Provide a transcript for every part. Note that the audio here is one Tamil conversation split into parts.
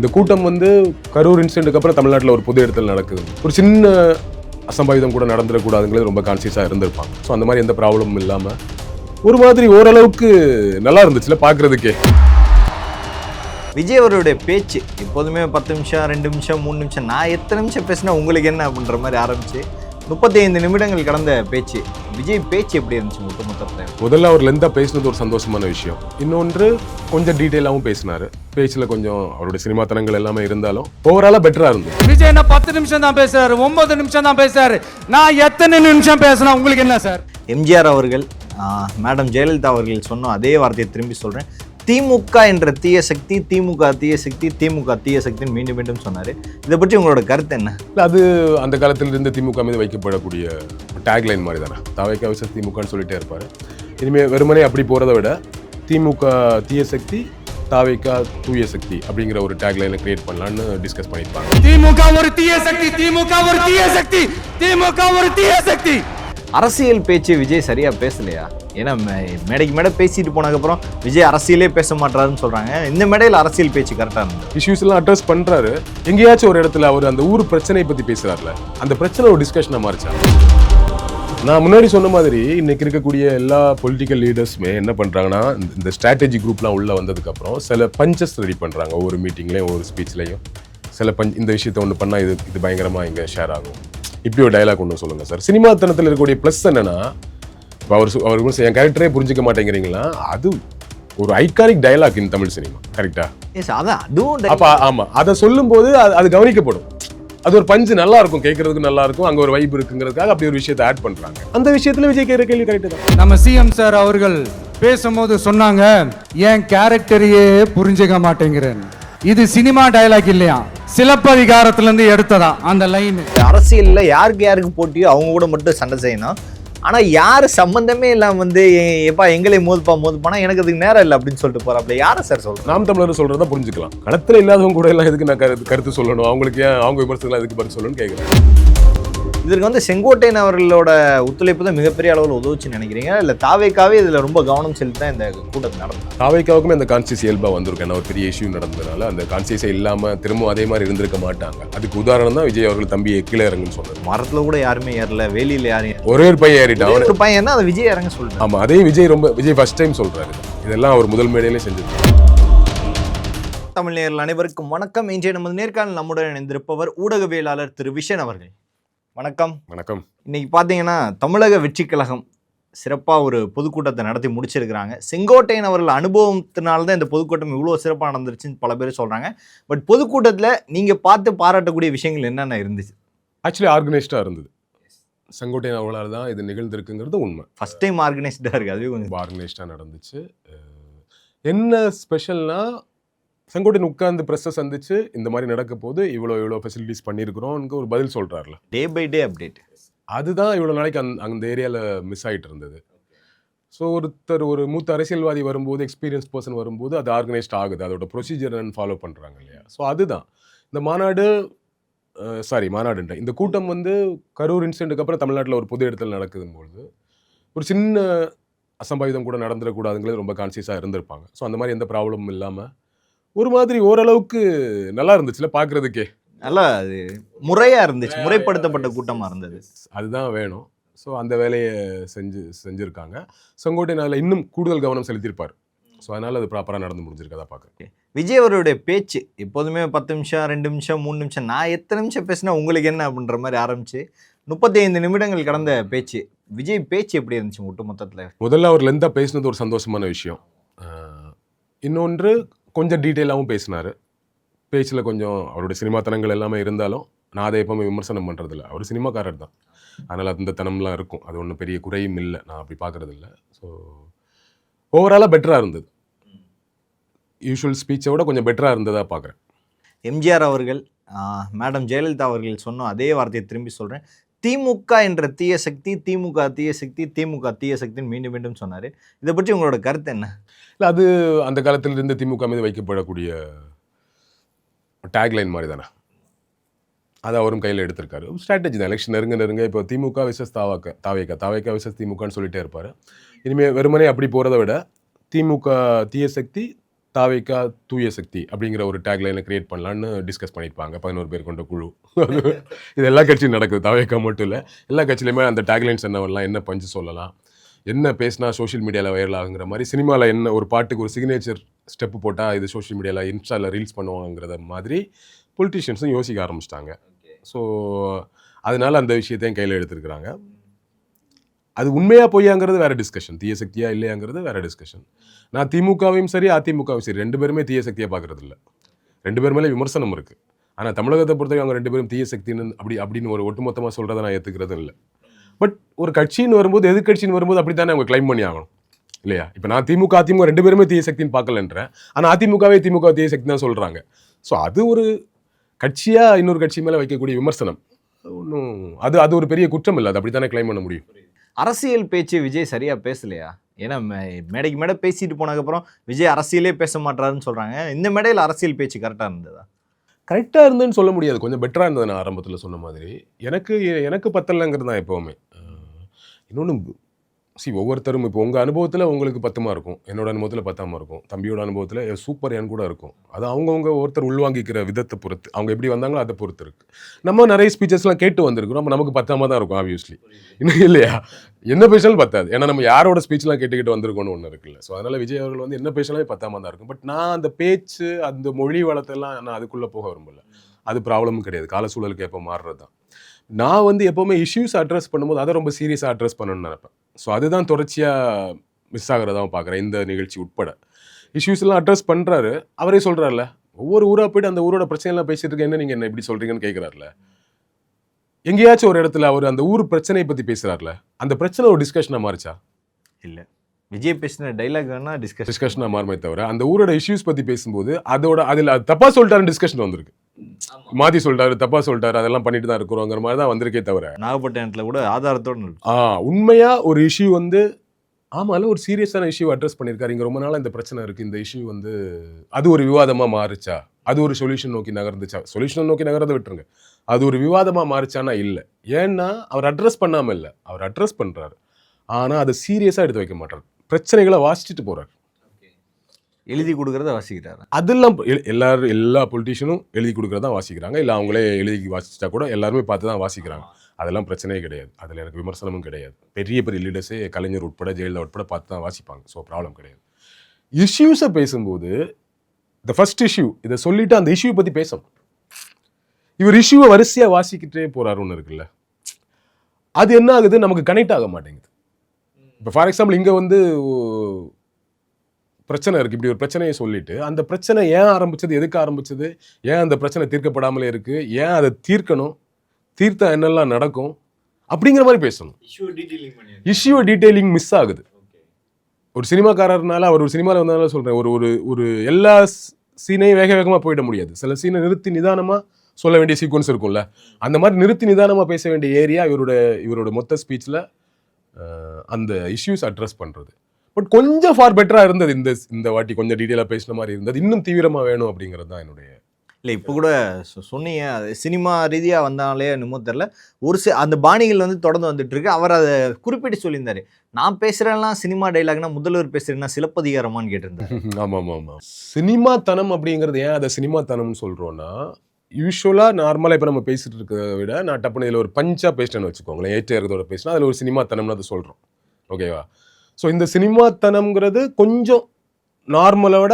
இந்த கூட்டம் வந்து கரூர் இன்சிடென்ட்டுக்கு அப்புறம் தமிழ்நாட்டில் ஒரு பொது இடத்துல நடக்குது. ஒரு சின்ன அசம்பாவிதம் கூட நடந்துடக்கூடாதுங்கிறது ரொம்ப கான்சியஸாக இருந்திருப்பாங்க. ஸோ அந்த மாதிரி எந்த ப்ராப்ளமும் இல்லாமல் ஒரு மாதிரி ஓரளவுக்கு நல்லா இருந்துச்சுல பார்க்குறதுக்கே. விஜய் அவருடைய பேச்சு எப்போதுமே 10 நிமிஷம் 2 நிமிஷம் 3 நிமிஷம் நான் எத்தனை நிமிஷம் பேசினா உங்களுக்கு என்ன அப்படின்ற மாதிரி ஆரம்பிச்சு 35 நிமிடங்கள் கடந்த பேச்சு. விஜய் பேச்சு எப்படி இருந்துச்சு மொத்தத்தில்? முதல்ல அவர் லென்த்தாக பேசினது ஒரு சந்தோஷமான விஷயம். இன்னொன்று கொஞ்சம் டீட்டெயிலாகவும் பேசினார். பேச்சில் கொஞ்சம் அவருடைய சினிமாத்தனங்கள் எல்லாமே இருந்தாலும் ஓவராலாக பெட்டராக இருந்தது. விஜய் என்ன 10 நிமிஷம் தான் பேசுறாரு, 9 நிமிஷம் தான் பேசுறாரு, நான் எத்தனை நிமிஷம் பேசினா உங்களுக்கு என்ன சார்? எம்ஜிஆர் அவர்கள் மேடம் ஜெயலலிதா அவர்கள் சொன்ன அதே வார்த்தையை திரும்பி சொல்கிறேன். திமுக என்ற தீய சக்தி, திமுக தீய சக்தி, திமுக தீய சக்தின்னு மீண்டும் மீண்டும் சொன்னார். இதை பற்றி உங்களோட கருத்து என்ன? அது அந்த காலத்திலிருந்து திமுக மீது வைக்கப்படக்கூடிய டேக்லைன் மாதிரி தானே. தாவேக்கா விசஸ் திமுகன்னு சொல்லிட்டே இருப்பார். இனிமேல் வெறுமனே அப்படி போகிறத விட திமுக தீய சக்தி, தாவேக்கா தூய சக்தி அப்படிங்கிற ஒரு டேக்லைனை கிரியேட் பண்ணலான்னு டிஸ்கஸ் பண்ணியிருப்பாங்க. திமுக ஒரு தீய சக்தி, திமுக ஒரு தீய சக்தி, திமுக ஒரு தீய சக்தி. அரசியல் பேச்சு விஜய் சரியா பேசலையா? ஏன்னா மேடைக்கு மேடை பேசிட்டு போனதுக்கப்புறம் விஜய் அரசியலே பேச மாட்டாருன்னு சொல்றாங்க. இந்த மேடையில் அரசியல் பேச்சு கரெக்டாக இருந்தது. இஷ்யூஸ் எல்லாம் அட்ரஸ் பண்றாரு. எங்கேயாச்சும் ஒரு இடத்துல அவர் அந்த ஊர் பிரச்சனையை பத்தி பேசுறாருல, அந்த பிரச்சனை ஒரு டிஸ்கஷனா மாறிச்சா? நான் முன்னாடி சொன்ன மாதிரி இன்னைக்கு இருக்கக்கூடிய எல்லா பொலிட்டிக்கல் லீடர்ஸுமே என்ன பண்றாங்கன்னா, இந்த ஸ்ட்ராட்டஜி குரூப்லாம் உள்ள வந்ததுக்கு அப்புறம் சில பஞ்சஸ் ரெடி பண்றாங்க. ஒவ்வொரு மீட்டிங்லயும் ஒவ்வொரு ஸ்பீச்லையும் சில இந்த விஷயத்த ஒன்று பண்ணா இது பயங்கரமா இங்க ஷேர் ஆகும். இப்படி ஒரு டைலாக் ஒன்று சொல்லுங்க சார். சினிமாத்தனத்தில் இருக்கக்கூடிய ப்ளஸ் என்னன்னா, இப்போ அவர் என் கேரக்டரே புரிஞ்சிக்க மாட்டேங்கிறீங்களா, அது ஒரு ஐகானிக் டைலாக் இன் தமிழ் சினிமா. கரெக்டா? அப்ப ஆமா, அதை சொல்லும் போது அது கவனிக்கப்படும். அது ஒரு பஞ்சு நல்லா இருக்கும், கேட்கறதுக்கு நல்லா இருக்கும், அங்க ஒரு வைப் இருக்குங்கிறதுக்காக அப்படி ஒரு விஷயத்தை ஆட் பண்றாங்க. அந்த விஷயத்துல விஜய் கேட்கிற கேள்வி கரெக்ட் தான். நம்ம சிஎம் சார் அவர்கள் பேசும்போது சொன்னாங்க, என் கேரக்டரையே புரிஞ்சுக்க மாட்டேங்கிறேன். இது சினிமா டயலாக் இல்லையா, சிலப்பதிகாரத்துல இருந்து எடுத்ததா அந்த லைன். அரசியல்ல யாருக்கு போட்டியோ அவங்க கூட மட்டும் சண்டை செய்யணும். ஆனா யாரு சம்பந்தமே இல்லாம வந்து எப்பா எங்களை மோதுப்பானா எனக்கு அதுக்கு நேரம் இல்லை அப்படின்னு சொல்லிட்டு போறாப்ல. யாரை சார் சொல்றோம்? நாம் தமிழர் சொல்றதா புரிஞ்சுக்கலாம். களத்துல இல்லாதவங்க கூட எல்லாம் எதுக்கு நான் கருத்து சொல்லணும், அவங்களுக்கு ஏன் அவங்க விமர்சனம் எதுக்கு பதில் சொல்லணும்னு கேட்கிறேன். இதற்கு வந்து செங்கோட்டையன் அவர்களோட ஒத்துழைப்பு தான் மிகப்பெரிய அளவில் உதவுச்சுன்னு நினைக்கிறீங்க, இல்லை தாவேக்காவே இதுல ரொம்ப கவனம் செலுத்தி தான் இந்த கூட்டத்தில் நடந்தது? தாவேக்காவுக்குமே அந்த கான்சியஸ் இயல்பா வந்திருக்கேன். ஒரு பெரிய இஷ்யூ நடந்ததுனால அந்த கான்சியஸே இல்லாம திரும்ப அதே மாதிரி இருந்திருக்க மாட்டாங்க. அதுக்கு உதாரணம் தான் விஜய் அவர்கள் தம்பி கீழே இறங்குன்னு சொன்னார். மரத்துல கூட யாருமே ஏறல, வேலியில யாரும் ஒரே ஒரு பையன் ஏறிட்டான். ஒரு பையன் அதை விஜய் இறங்க சொல்றாரு. ஆமா, அதே விஜய் ஃபர்ஸ்ட் டைம் சொல்றாரு. இதெல்லாம் அவர் முதல் மேடையிலே செஞ்சிருக்காரு. தமிழ் நேயர்கள் அனைவருக்கும் வணக்கம். இன்றைய நமது நேர்காணல் நம்முடன் இணைந்திருப்பவர் ஊடகவியலாளர் திரு விஷன் அவர்கள். வணக்கம். வணக்கம். இன்னைக்கு பார்த்தீங்கன்னா தமிழக வெற்றி கழகம் சிறப்பாக ஒரு பொதுக்கூட்டத்தை நடத்தி முடிச்சிருக்கிறாங்க. செங்கோட்டையன் அவர்கள் அனுபவத்தினால்தான் இந்த பொதுக்கூட்டம் இவ்வளோ சிறப்பாக நடந்துருச்சுன்னு பல பேர் சொல்கிறாங்க. பட் பொதுக்கூட்டத்தில் நீங்கள் பார்த்து பாராட்டக்கூடிய விஷயங்கள் என்னென்ன இருந்துச்சு? ஆக்சுவலி ஆர்கனைஸ்டாக இருந்தது. செங்கோட்டையன் அவர்களால் தான் இது நிகழ்ந்திருக்குங்கிறது உண்மை. ஃபர்ஸ்ட் டைம் ஆர்கனைஸ்டாக இருக்குது. அதுவே கொஞ்சம் ஆர்கனைஸ்டாக நடந்துச்சு. என்ன ஸ்பெஷல்னா, செங்கோட்டையன் உட்கார்ந்து ப்ரெஸ்ஸை சந்திச்சு இந்த மாதிரி நடக்க போது இவ்வளோ ஃபெசிலிட்டிஸ் பண்ணியிருக்கிறோம் ஒரு பதில் சொல்கிறார்ல, டே பை டே அப்டேட். அதுதான் இவ்வளோ நாளைக்கு அந்த ஏரியாவில் மிஸ் ஆகிட்டு இருந்தது. ஸோ ஒரு மூத்த அரசியல்வாதி வரும்போது, எக்ஸ்பீரியன்ஸ் பர்சன் வரும்போது அது ஆர்கனைஸ்ட் ஆகுது. அதோட ப்ரொசீஜர் ஃபாலோ பண்ணுறாங்க இல்லையா. ஸோ அதுதான் இந்த மாநாடுன்ற இந்த கூட்டம் வந்து கரூர் இன்சிடென்ட்டுக்கு அப்புறம் தமிழ்நாட்டில் ஒரு பொது இடத்துல நடக்குதும்போது ஒரு சின்ன அசம்பாவிதம் கூட நடந்துடக்கூடாதுங்கிறது ரொம்ப கான்சியஸாக இருந்திருப்பாங்க. ஸோ அந்த மாதிரி எந்த ப்ராப்ளமும் இல்லாமல் ஒரு மாதிரி ஓரளவுக்கு நல்லா இருந்துச்சுல பார்க்குறதுக்கே. நல்லா அது முறையாக இருந்துச்சு, முறைப்படுத்தப்பட்ட கூட்டமாக இருந்தது. அதுதான் வேணும். ஸோ அந்த வேலையை செஞ்சுருக்காங்க. செங்கோட்டையன் அதில் இன்னும் கூடுதல் கவனம் செலுத்தியிருப்பார். ஸோ அதனால் அது ப்ராப்பராக நடந்து முடிஞ்சிருக்கதா பார்க்குறேன். விஜய் அவருடைய பேச்சு எப்போதுமே 10 நிமிஷம் 2 நிமிஷம் 3 நிமிஷம் நான் எத்தனை நிமிஷம் பேசினா உங்களுக்கு என்ன அப்படின்ற மாதிரி ஆரம்பிச்சு 35 நிமிடங்கள் கடந்த பேச்சு. விஜய் பேச்சு எப்படி இருந்துச்சு மொத்தத்தில்? முதல்ல அவர் லென்த்தாக பேசினது ஒரு சந்தோஷமான விஷயம். இன்னொன்று கொஞ்சம் டீட்டெயிலாகவும் பேசினார். பேச்சில் கொஞ்சம் அவருடைய சினிமாத்தனங்கள் எல்லாமே இருந்தாலும் நான் அதை எப்போவுமே விமர்சனம் பண்ணுறதில்ல. அவர் சினிமாக்காரர் தான், அதனால் அந்த தனம்லாம் இருக்கும். அது ஒன்றும் பெரிய குறையும் இல்லை, நான் அப்படி பார்க்குறதில்ல. ஸோ ஓவராலாக பெட்டராக இருந்தது. யூஷுவல் ஸ்பீச்சை விட கொஞ்சம் பெட்டராக இருந்ததாக பார்க்குறேன். எம்ஜிஆர் அவர்கள் மேடம் ஜெயலலிதா அவர்கள் சொன்ன அதே வார்த்தையை திரும்பி சொல்கிறேன். திமுக என்ற தீய சக்தி, திமுக தீய சக்தி, திமுக தீய சக்தின்னு மீண்டும் மீண்டும் சொன்னார். இதை பற்றி உங்களோட கருத்து என்ன? இல்லை, அது அந்த காலத்திலிருந்து திமுக மீது வைக்கப்படக்கூடிய டேக்லைன் மாதிரி தானே. அதை அவரும் கையில் எடுத்திருக்காரு. ஸ்ட்ராட்டஜி தான். எலெக்ஷன் நெருங்க இப்போ திமுக விசஸ் தாவேக்கா விசஸ் திமுகன்னு சொல்லிட்டே இருப்பார். இனிமேல் வெறுமனே அப்படி போகிறத விட திமுக தீய சக்தி, தாவேக்கா தூய சக்தி அப்படிங்கிற ஒரு டேக்லைனை கிரியேட் பண்ணலான்னு டிஸ்கஸ் பண்ணியிருப்பாங்க 11 பேர் கொண்ட குழு. இது எல்லா கட்சியும் நடக்குது, தாவேக்கா மட்டும் இல்லை. எல்லா கட்சியிலையுமே அந்த டேக்லைன்ஸ் என்ன வரலாம், என்ன பஞ்சு சொல்லலாம், என்ன பேசினா சோஷியல் மீடியாவில் வைரல் ஆகுங்கிற மாதிரி, சினிமாவில் என்ன ஒரு பாட்டுக்கு ஒரு சிக்னேச்சர் ஸ்டெப்பு போட்டால் இது சோஷியல் மீடியாவில் இன்ஸ்டாவில் ரீல்ஸ் பண்ணுவாங்கிறத மாதிரி பொலிட்டிஷியன்ஸும் யோசிக்க ஆரம்பிச்சிட்டாங்க. ஸோ அதனால அந்த விஷயத்தையும் கையில் எடுத்துருக்குறாங்க. அது உண்மையாக பொய்யாங்கிறது வேறு டிஸ்கஷன், தீய சக்தியா இல்லையாங்கிறது வேறு டிஸ்கஷன். நான் திமுகவையும் சரி அதிமுகவும் சரி 2 பேருமே தீய சக்தியாக பார்க்குறது இல்லை. 2 பேர் மேலே விமர்சனம் இருக்குது. ஆனால் தமிழகத்தை பொறுத்தவரைக்கும் அவங்க 2 பேரும் தீய சக்தின்னு அப்படின்னு ஒரு ஒட்டுமொத்தமாக சொல்கிறத நான் ஏற்றுக்கிறதும் இல்லை. பட் ஒரு கட்சின்னு வரும்போது, எதிர்கட்சின்னு வரும்போது அப்படி தானே அவங்க கிளைம் பண்ணி ஆகணும் இல்லையா? இப்போ நான் திமுக அதிமுக 2 பேருமே தீய சக்தின்னு பார்க்கலன்றேன். ஆனால் அதிமுகவே திமுக தீய சக்தி தான் சொல்கிறாங்க. ஸோ அது ஒரு கட்சியாக இன்னொரு கட்சி மேலே வைக்கக்கூடிய விமர்சனம் ஒன்றும் அது ஒரு பெரிய குற்றம் இல்லை. அது அப்படி தானே கிளைம் பண்ண முடியும். அரசியல் பேச்சு விஜய் சரியா பேசலையா? ஏன்னா மேடைக்கு மேடை பேசிட்டு போனதுக்கப்புறம் விஜய் அரசியலே பேச மாட்டாருன்னு சொல்றாங்க. இந்த மேடையில் அரசியல் பேச்சு கரெக்டாக இருந்ததா? கரெக்டாக இருந்ததுன்னு சொல்ல முடியாது, கொஞ்சம் பெட்டராக இருந்தது. நான் ஆரம்பத்தில் சொன்ன மாதிரி எனக்கு பத்தலைங்கிறது தான் எப்போவுமே. இன்னொன்று ஒவ்வொருத்தரும் இப்போ உங்கள் அனுபவத்தில் உங்களுக்கு 10 இருக்கும், என்னோட அனுபவத்தில் 10 இருக்கும், தம்பியோட அனுபவத்தில் சூப்பர் என் கூட இருக்கும். அது அவங்கவுங்க ஒருத்தர் உள்வாங்கிக்கிற விதத்தை பொறுத்து, அவங்க எப்படி வந்தாங்களோ அதை பொறுத்து இருக்குது. நம்ம நிறைய ஸ்பீச்சஸ்லாம் கேட்டு வந்திருக்கிறோம், நமக்கு 10 தான் இருக்கும் ஆப்வியஸ்லி, இன்னும் இல்லையா? என்ன பேசினாலும் 10. ஏன்னா நம்ம யாரோட ஸ்பீச்லாம் கேட்டுக்கிட்டு வந்திருக்கோன்னு ஒன்று இருக்குல்ல. ஸோ அதனால் விஜய் அவர்கள் வந்து என்ன பேசினாலே 10 தான் இருக்கும். பட் நான் அந்த பேச்சு, அந்த மொழி வளத்தெல்லாம் நான் அதுக்குள்ளே போக விரும்பல. அது ப்ராப்ளமும் கிடையாது, கால சூழலுக்கு எப்போ மாறுறது தான். நான் வந்து எப்போவுமே இஷ்யூஸ் அட்ரஸ் பண்ணும்போது அதை ரொம்ப சீரியஸாக அட்ரஸ் பண்ணணும்னு நினைப்பேன். ஸோ அதுதான் தொடர்ச்சியாக மிஸ் ஆகிறதான் பார்க்குறேன், இந்த நிகழ்ச்சி உட்பட. இஷ்யூஸ்லாம் அட்ரஸ் பண்ணுறாரு, அவரே சொல்கிறாருல, ஒவ்வொரு ஊராக போய்ட்டு அந்த ஊரோட பிரச்சனைலாம் பேசிட்டு இருக்க, என்ன நீங்கள் என்ன இப்படி சொல்கிறீங்கன்னு கேட்குறாருல. எங்கேயாச்சும் ஒரு இடத்துல அவர் அந்த ஊர் பிரச்சனையை பற்றி பேசுகிறாருல, அந்த பிரச்சனை ஒரு டிஸ்கஷனாக மாறிச்சா? இல்லை. விஜய் பேசின டைலாக் வேணால் டிஸ்கஷனாக மாறுமே தவிர, அந்த ஊரோட இஷ்யூஸ் பற்றி பேசும்போது அதில் தப்பாக சொல்லிட்டாருன்னு டிஸ்கஷன் வந்திருக்கு. மாற்றி சொல்லிட்டாரு, தப்பாக சொல்லிட்டாரு, அதெல்லாம் பண்ணிட்டு தான் இருக்கிறோங்கிற மாதிரி தான் வந்திருக்கே தவிர, நாகப்பட்டினத்தில் கூட ஆதாரத்தோடு உண்மையாக ஒரு இஷ்யூ வந்து ஆமாம் ஒரு சீரியஸான இஷ்யூ அட்ரஸ் பண்ணியிருக்காரு. இங்கே ரொம்ப நாளாக இந்த பிரச்சனை இருக்குது, இந்த இஷ்யூ வந்து அது ஒரு விவாதமாக மாறுச்சா, அது ஒரு சொல்யூஷன் நோக்கி நகர்ந்துச்சா? சொல்யூஷன் நோக்கி நகர்றதை விட்டுருங்க, அது ஒரு விவாதமாக மாறுச்சானா இல்லை. ஏன்னா அவர் அட்ரஸ் பண்ணாமல் இல்லை, அவர் அட்ரஸ் பண்ணுறாரு, ஆனால் அதை சீரியஸாக எடுத்து வைக்க மாட்டார். பிரச்சனைகளை வாசிச்சுட்டு போகிறார், எழுதி கொடுக்குறத வாசிக்கிறாரு. அதெல்லாம் எல்லா பொலிட்டிஷியனும் எழுதி கொடுக்குறதா வாசிக்கிறாங்க, இல்லை அவங்களே எழுதி வாசிச்சா கூட எல்லாருமே பார்த்து தான் வாசிக்கிறாங்க. அதெல்லாம் பிரச்சனையே கிடையாது, அதில் எனக்கு விமர்சனமும் கிடையாது. பெரிய பெரிய லீடர்ஸே கலைஞர் உட்பட ஜெயலலிதா உட்பட பார்த்து தான் வாசிப்பாங்க. ஸோ ப்ராப்ளம் கிடையாது. இஷ்யூஸை பேசும்போது த ஃபர்ஸ்ட் இஷ்யூ இதை சொல்லிட்டு அந்த இஷ்யூ பற்றி பேசணும். இவர் இஷ்யூவை வரிசையாக வாசிக்கிட்டே போகிறாரு ஒன்று இருக்குல்ல, அது என்ன ஆகுது, நமக்கு கனெக்ட் ஆக மாட்டேங்குது. இப்போ ஃபார் எக்ஸாம்பிள் இங்கே வந்து பிரச்சனை இருக்குது, இப்படி ஒரு பிரச்சனையை சொல்லிட்டு அந்த பிரச்சனை ஏன் ஆரம்பிச்சது, எதுக்கு ஆரம்பிச்சது, ஏன் அந்த பிரச்சனை தீர்க்கப்படாமலே இருக்குது, ஏன் அதை தீர்க்கணும், தீர்த்தா என்னெல்லாம் நடக்கும் அப்படிங்கிற மாதிரி பேசணும். இஷ்யூ டீட்டெயிலிங் மிஸ் ஆகுது. ஒரு சினிமாக்காரர்னால அவர் ஒரு சினிமாவில் வந்தனால சொல்கிறேன், ஒரு எல்லா சீனையும் வேக வேகமாக போயிட முடியாது. சில சீனை நிறுத்தி நிதானமாக சொல்ல வேண்டிய சீக்வன்ஸ் இருக்கும்ல, அந்த மாதிரி நிறுத்தி நிதானமாக பேச வேண்டிய ஏரியா இவரோட மொத்த ஸ்பீச்சில் அந்த இஷ்யூஸ் அட்ரஸ் பண்ணுறது. பட் கொஞ்சம் ஃபார் பெட்டராக இருந்தது, இந்த வாட்டி கொஞ்சம் டீட்டெயிலாக பேசின மாதிரி இருந்தது, இன்னும் தீவிரமாக வேணும் அப்படிங்கிறது தான் என்னுடைய. இல்லை இப்போ கூட சொன்னீங்க, அது சினிமா ரீதியாக வந்தாலே என்னமோ தெரில, அந்த பாணிகள் வந்து தொடர்ந்து வந்துட்டு இருக்கு. அவர் அதை குறிப்பிட்டு சொல்லியிருந்தாரு, நான் பேசுகிறேன்லாம் சினிமா டைலாக்னா முதல்வர் பேசுகிறேன்னா சிலப்பதிகாரமான்னு கேட்டிருந்தாரு. ஆமாம். சினிமாத்தனம் அப்படிங்கிறது ஏன் அதை சினிமாத்தனம்னு சொல்கிறோன்னா, யூஸ்வலாக நார்மலாக இப்போ நம்ம பேசிட்டு இருக்கிறத விட நான் டப்புனு இதில் ஒரு பஞ்சாக பேசிட்டேன்னு வச்சுக்கோங்களேன், ஏற்ற இருக்கிறதோட பேசினா அதில் ஒரு சினிமாத்தனம்னு அதை சொல்கிறோம், ஓகேவா? ஸோ இந்த சினிமாத்தனம்ங்கிறது கொஞ்சம் நார்மலோட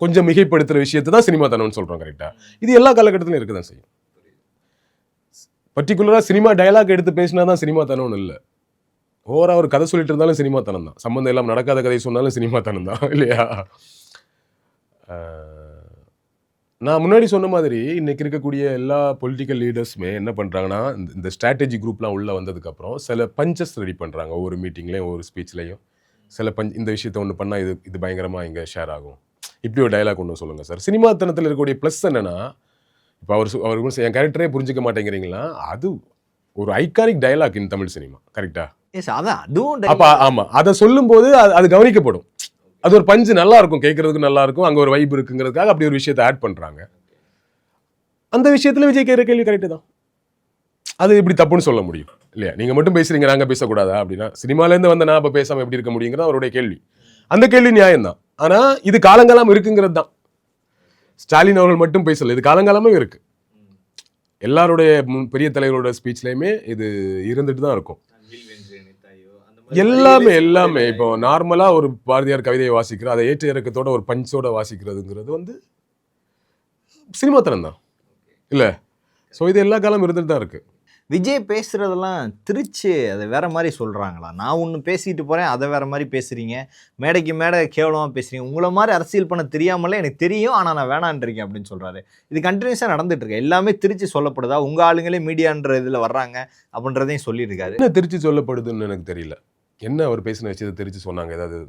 கொஞ்சம் மிகைப்படுத்துகிற விஷயத்தை தான் சினிமாத்தனம்னு சொல்கிறோம், கரெக்டாக? இது எல்லா காலகட்டத்திலும் இருக்க தான் செய்யும். பர்டிகுலராக சினிமா டயலாக் எடுத்து பேசினா தான் சினிமாத்தனம்னு இல்லை, ஓவராக ஒரு கதை சொல்லிட்டு இருந்தாலும் சினிமாத்தனம் தான், சம்மந்தம் எல்லாம் நடக்காத கதை சொன்னாலும் சினிமாத்தனம் தான், இல்லையா? நான் முன்னாடி சொன்ன மாதிரி இன்றைக்கி இருக்கக்கூடிய எல்லா பொலிட்டிக்கல் லீடர்ஸுமே என்ன பண்ணுறாங்கன்னா, இந்த ஸ்ட்ராட்டஜி குரூப்லாம் உள்ளே வந்ததுக்கப்புறம் சில பஞ்சஸ் ரெடி பண்ணுறாங்க. ஒவ்வொரு மீட்டிங்லேயும் ஒவ்வொரு ஸ்பீச்லேயும் சில இந்த விஷயத்தை ஒன்று பண்ணால் இது பயங்கரமாக இங்கே ஷேர் ஆகும், இப்படி ஒரு டைலாக் ஒன்று சொல்லுங்கள் சார். சினிமாத்தனத்தில் இருக்கக்கூடிய ப்ளஸ் என்னென்னா, இப்போ அவர் என் கேரக்டரே புரிஞ்சிக்க மாட்டேங்கிறீங்களா, அது ஒரு ஐகானிக் டைலாக் இன் தமிழ் சினிமா, கரெக்டாக? அப்போ ஆமாம், அதை சொல்லும்போது அது கவனிக்கப்படும். அது ஒரு பஞ்சு நல்லா இருக்கும், கேட்கறதுக்கு நல்லா இருக்கும், அங்கே ஒரு வைப் இருக்குங்கிறதுக்காக அப்படி ஒரு விஷயத்தை ஆட் பண்ணுறாங்க. அந்த விஷயத்தில் விஜய் கேட்குற கேள்வி கரெக்டு தான், அது இப்படி தப்புன்னு சொல்ல முடியும் இல்லையா? நீங்கள் மட்டும் பேசுகிறீங்க, நாங்கள் பேசக்கூடாதா அப்படின்னா, சினிமாலேருந்து வந்த நான் இப்போ பேசாமல் எப்படி இருக்க முடியுங்கிறது அவருடைய கேள்வி. அந்த கேள்வி நியாயம்தான். ஆனா இது காலங்காலம் இருக்குங்கிறது தான். ஸ்டாலின் அவர்கள் மட்டும் பேசல, இது காலங்காலமே இருக்கு. எல்லாருடைய பெரிய தலைவரோட ஸ்பீச்லயுமே இது இருந்துட்டு தான் இருக்கும். எல்லாமே இப்போ நார்மலா ஒரு பாரதியார் கவிதையை வாசிக்கிற அதை ஏற்ற இறக்கத்தோட ஒரு பஞ்சோட வாசிக்கிறதுங்கிறது வந்து சினிமாத்தனம் தான் இல்ல. ஸோ இது எல்லா காலம் இருந்துட்டு தான் இருக்கு. விஜய் பேசுறதெல்லாம் திருச்சி அதை வேற மாதிரி சொல்றாங்களா? நான் ஒன்று பேசிட்டு போறேன், அதை வேற மாதிரி பேசுறீங்க, மேடைக்கு மேடை கேவலமாக பேசுறீங்க, உங்களை மாதிரி அரசியல் பண்ண தெரியாமலே எனக்கு தெரியும், ஆனால் நான் வேணான்றிருக்கேன் அப்படின்னு சொல்றாரு. இது கண்டினியூஸாக நடந்துட்டு இருக்கு. எல்லாமே திருச்சி சொல்லப்படுதா? உங்க ஆளுங்களே மீடியான்ற இதில் வர்றாங்க அப்படின்றதையும் சொல்லியிருக்காரு. என்ன திருச்சி சொல்லப்படுதுன்னு எனக்கு தெரியல. என்ன அவர் பேசின விஷயத்தை திருச்சி சொன்னாங்க ஏதாவது?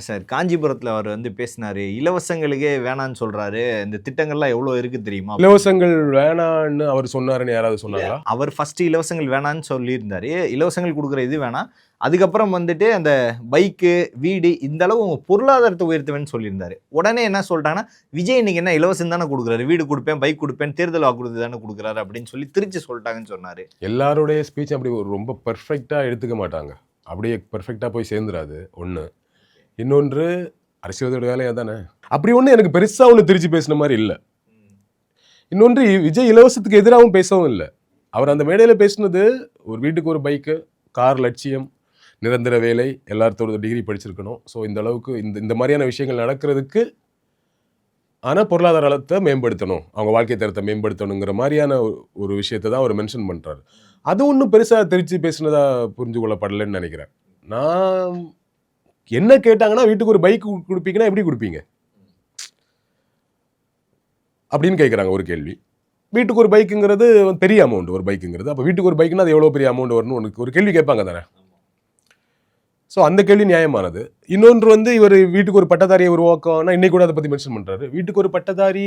சார் காஞ்சிபுரத்தில் அவர் வந்து பேசினாரு, இலவசங்களுக்கே வேணான்னு சொல்றாரு, இந்த திட்டங்கள்லாம் எவ்வளோ இருக்கு தெரியுமா? இலவசங்கள் வேணான்னு அவர் சொன்னாருன்னு யாராவது சொன்னாங்களா? அவர் ஃபர்ஸ்ட் இலவசங்கள் வேணான்னு சொல்லியிருந்தாரு. இலவசங்கள் கொடுக்குற இது வேணாம், அதுக்கப்புறம் வந்துட்டு அந்த பைக்கு வீடு இந்த அளவு உங்க பொருளாதாரத்தை உயர்த்துவேன்னு சொல்லியிருந்தாரு. உடனே என்ன சொல்லிட்டாங்கன்னா, விஜய் இன்னைக்கு என்ன இலவசம் தானே கொடுக்குறாரு, வீடு கொடுப்பேன் பைக் கொடுப்பேன் தேர்தல் வாக்குறுதி தானே கொடுக்குறாரு அப்படின்னு சொல்லி திருச்சி சொல்லிட்டாங்கன்னு சொன்னாரு. எல்லாருடைய ஸ்பீச் அப்படி ரொம்ப பெர்ஃபெக்டா எடுத்துக்க மாட்டாங்க, அப்படியே பெர்ஃபெக்டா போய் சேர்ந்துராது. ஒன்று. இன்னொன்று, அரசியலோட வேலையா தானே. அப்படி ஒன்று எனக்கு பெருசா ஒன்று திருச்சி பேசின மாதிரி இல்லை. இன்னொன்று, விஜய் இலவசத்துக்கு எதிராகவும் பேசவும் இல்லை. அவர் அந்த மேடையில் பேசினது ஒரு வீட்டுக்கு ஒரு பைக்கு, கார், லட்சியம், நிரந்தர வேலை, எல்லாத்தோட டிகிரி படிச்சிருக்கணும். ஸோ இந்த அளவுக்கு இந்த மாதிரியான விஷயங்கள் நடக்கிறதுக்கு ஆனால் பொருளாதாரத்தை மேம்படுத்தணும், அவங்க வாழ்க்கை தரத்தை மேம்படுத்தணுங்கிற மாதிரியான ஒரு விஷயத்தை தான் அவர் மென்ஷன் பண்ணுறாரு. அது ஒன்றும் பெருசாக திருச்சி பேசினதா புரிஞ்சு கொள்ளப்படலைன்னு நினைக்கிறேன். நான் என்ன கேட்டாங்கன்னா, வீட்டுக்கு ஒரு பைக் கொடுப்பீங்கன்னா எப்படி கொடுப்பீங்க அப்படின்னு கேட்குறாங்க ஒரு கேள்வி. வீட்டுக்கு ஒரு பைக்குங்கிறது பெரிய அமௌண்ட், ஒரு பைக்குங்கிறது. அப்போ வீட்டுக்கு ஒரு பைக்குன்னா அது எவ்வளோ பெரிய அமௌண்ட் வரணும் ஒரு கேள்வி கேட்பாங்க தானே. ஸோ அந்த கேள்வி நியாயமானது. இன்னொன்று வந்து இவர் வீட்டுக்கு ஒரு பட்டதாரியை உருவாக்கம்னா இன்னைக்கு கூட அதை பற்றி மென்ஷன் பண்ணுறாரு. வீட்டுக்கு ஒரு பட்டதாரி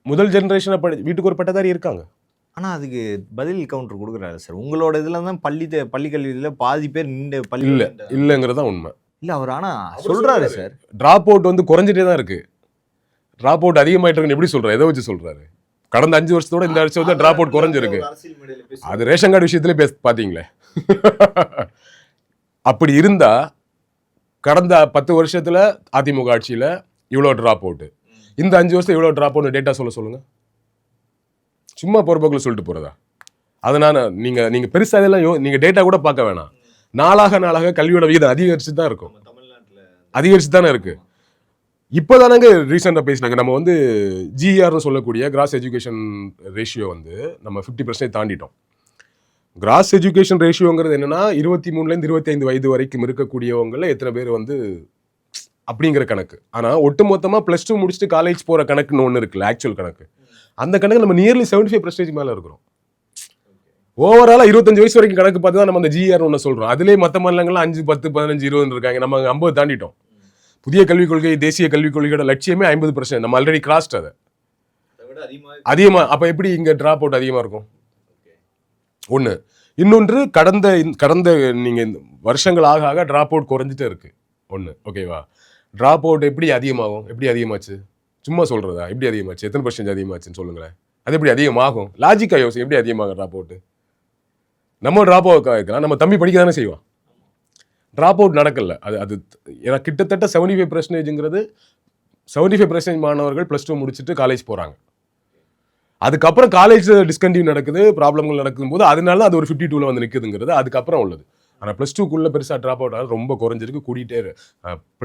முதல் ஜென்ரேஷனை வீட்டுக்கு ஒரு பட்டதாரி இருக்காங்க. ஆனால் அதுக்கு பதில் கவுண்டர் கொடுக்குறாரு சார். உங்களோட இதில் தான் பள்ளி கல்வியில் பாதி பேர் நின்று பள்ளி இல்லைங்கிறது தான் உண்மை. இல்லை அவர் ஆனால் சொல்கிறாரு சார், ட்ராப் அவுட் வந்து குறைஞ்சிட்டே தான் இருக்குது. ட்ராப் அவுட் அதிகமாகிட்டு இருக்குன்னு எப்படி சொல்கிறார், எதை வச்சு சொல்கிறாரு? கடந்த 5 வருஷத்தோட இந்த வருஷம் வந்து ட்ராப் அவுட் குறைஞ்சிருக்கு. அது ரேஷன் கார்டு விஷயத்துல பார்த்தீங்களே. அப்படி இருந்தா கடந்த 10 வருஷத்துல அதிமுக ஆட்சியில் இவ்வளோ ட்ராப் அவுட்டு, இந்த 5 வருஷம் இவ்வளோ ட்ராப் அவுட் டேட்டா சொல்லுங்க. சும்மா பொறுப்போக்கில் சொல்லிட்டு போகிறதா? அதனால நீங்கள் பெருசாக இதெல்லாம் நீங்கள் டேட்டா கூட பார்க்க வேணாம். நாளாக கல்வியோட விகிதம் அதிகரிச்சு தான் இருக்கும், அதிகரிச்சு தானே இருக்கு. இப்போ தானங்க ரீசெண்டாக பேசினாங்க, நம்ம வந்து ஜிஆர்னு சொல்லக்கூடிய கிராஸ் எஜுகேஷன் ரேஷியோ வந்து நம்ம 50% தாண்டிட்டோம். கிராஸ் எஜுகேஷன் ரேஷியோங்கிறது என்னன்னா 23லேருந்து 25 வயது வரைக்கும் இருக்கக்கூடியவங்கள எத்தனை பேர் வந்து அப்படிங்கிற கணக்கு. ஆனால் ஒட்டுமொத்தமாக +2 முடிச்சுட்டு காலேஜ் போகிற கணக்குன்னு ஒன்று இருக்குல்ல, ஆக்சுவல் கணக்கு. அந்த கணக்கு நம்ம நியர்லி 75% மேலே இருக்கிறோம். ஓவராலாக 25 வயசு வரைக்கும் கணக்கு பார்த்து தான் நம்ம அந்த ஜிஆர் ஒன்று சொல்கிறோம். அதுலேயே மற்ற மாநிலங்கள்லாம் 5, 10, 15, 20 இருக்காங்க. நம்ம 50 தாண்டிட்டோம். புதிய கல்விக் கொள்கை, தேசிய கல்விக் கொள்கையோட லட்சியமே 50%. நம்ம ஆல்ரெடி கிராஸ்ட் அதை அதிகமாக. அப்போ எப்படி இங்கே ட்ராப் அவுட் அதிகமாக இருக்கும்? ஒன்று. இன்னொன்று, கடந்த நீங்கள் வருஷங்கள் ஆக ட்ராப் அவுட் குறைஞ்சிட்டே இருக்கு. ஒன்று. ஓகேவா? ட்ராப் அவுட் எப்படி அதிகமாகும்? எப்படி அதிகமாச்சு? சும்மா சொல்கிறதா? எப்படி அதிகமாச்சு? எத்தனை % அதிகமாச்சுன்னு சொல்லுங்களேன். அது எப்படி அதிகமாகும்? லாஜிக்காக யோசி. எப்படி அதிகமாகும் ட்ராப் அவுட்டு? நம்ம ட்ராப் அவுட் ஆகிக்கலாம், நம்ம தம்பி படிக்க தானே செய்வான். ட்ராப் அவுட் நடக்கல. அது ஏன்னா கிட்டத்தட்ட 75%ங்கிறது 75% மாணவர்கள் +2 முடிச்சுட்டு காலேஜ் போகிறாங்க. அதுக்கப்புறம் காலேஜ் டிஸ்கண்டினியூ நடக்குது, ப்ராப்ளங்கள் நடக்கும்போது அதனால அது ஒரு 52ல் வந்து நிற்குதுங்கிறது அதுக்கப்புறம் உள்ளது. ஆனால் +2க்குள்ளே பெருசாக ட்ராப் அவுட் ஆகுது ரொம்ப குறைஞ்சிருக்கு, கூட்டிகிட்டே